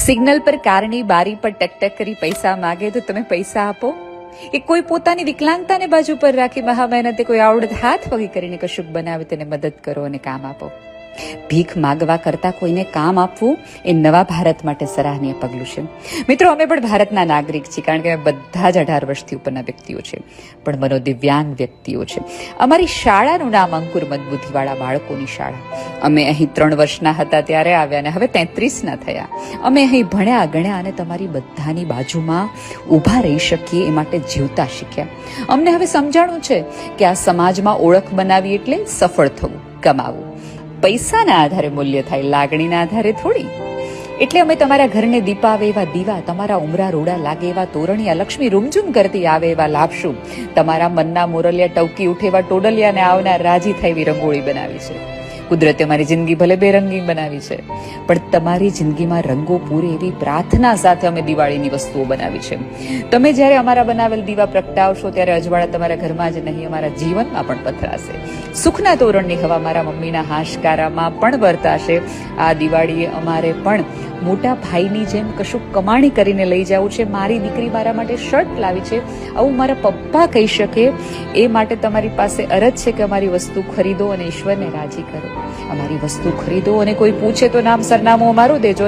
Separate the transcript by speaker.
Speaker 1: Signal પર કારની બારી પર ટકટક કરી પૈસા માગે તો તમે પૈસા આપો? કે કોઈ પોતાની વિકલાંગતાને બાજુ પર રાખી મહા મહેનતે કોઈ આવડત હાથ વગી કરીને કશુંક બનાવે તેને મદદ કરો અને કામ આપો? ભીખ માગવા કરતા કોઈને કામ આપવું એ નવા ભારત માટે સરાહનીય પગલું છે. મિત્રો, અમે પણ ભારતના નાગરિક છીએ, કારણ કે અમે બધા જ 18 વર્ષથી ઉપરના વ્યક્તિઓ છે, પણ મનોદિવ્યાંગ વ્યક્તિઓ છે. અમારી શાળાનું નામ અંકુર મદબુદ્ધિવાળા બાળકોની શાળા. અમે અહીં 3 વર્ષના હતા ત્યારે આવ્યા અને હવે 33ના થયા. અમે અહીં ભણ્યા ગણ્યા અને તમારી બધાની બાજુમાં ઊભા રહી શકીએ એ માટે જીવતા શીખ્યા. અમને હવે સમજાણું છે કે આ સમાજમાં ઓળખ બનાવી એટલે સફળ થવું, કમાવું. પૈસાના આધારે મૂલ્ય થાય, લાગણીના આધારે થોડી. એટલે અમે તમારા ઘરને દીપાવે એવા દીવા, તમારા ઉમરા રોડા લાગે એવા તોરણિયા, લક્ષ્મી રૂમઝૂમ કરતી આવે એવા લાપશું, તમારા મનના મોરલિયા ટવકી ઉઠે એવા ટોડલિયાને આવનાર રાજી થાય એવી રંગોળી બનાવી છે. કુદરતે અમારી જિંદગી ભલે બેરંગી બનાવી છે, પણ તમારી જિંદગીમાં રંગો પૂરે એવી પ્રાર્થના સાથે અમે દિવાળીની વસ્તુઓ બનાવી છે. તમે જ્યારે અમારા બનાવેલ દીવા પ્રગટાવશો ત્યારે અજવાળા તમારા ઘરમાં જ નહીં, અમારા જીવનમાં પણ પથરાશે. સુખના તોરણની હવા મારા મમ્મીના હાશકારામાં પણ વર્તાશે. આ દિવાળીએ અમારે પણ મોટા ભાઈની જેમ કશું કમાણી કરીને લઈ જવું છે. મારી દીકરી મારા માટે શર્ટ લાવી છે, આવું મારા પપ્પા કહી શકે. એ માટે તમારી પાસે અરજ છે કે અમારી વસ્તુ ખરીદો અને ઈશ્વરને રાજી કરો. અમારી વસ્તુ ખરીદો અને કોઈ પૂછે તો નામ સરનામું અમારું દેજો અને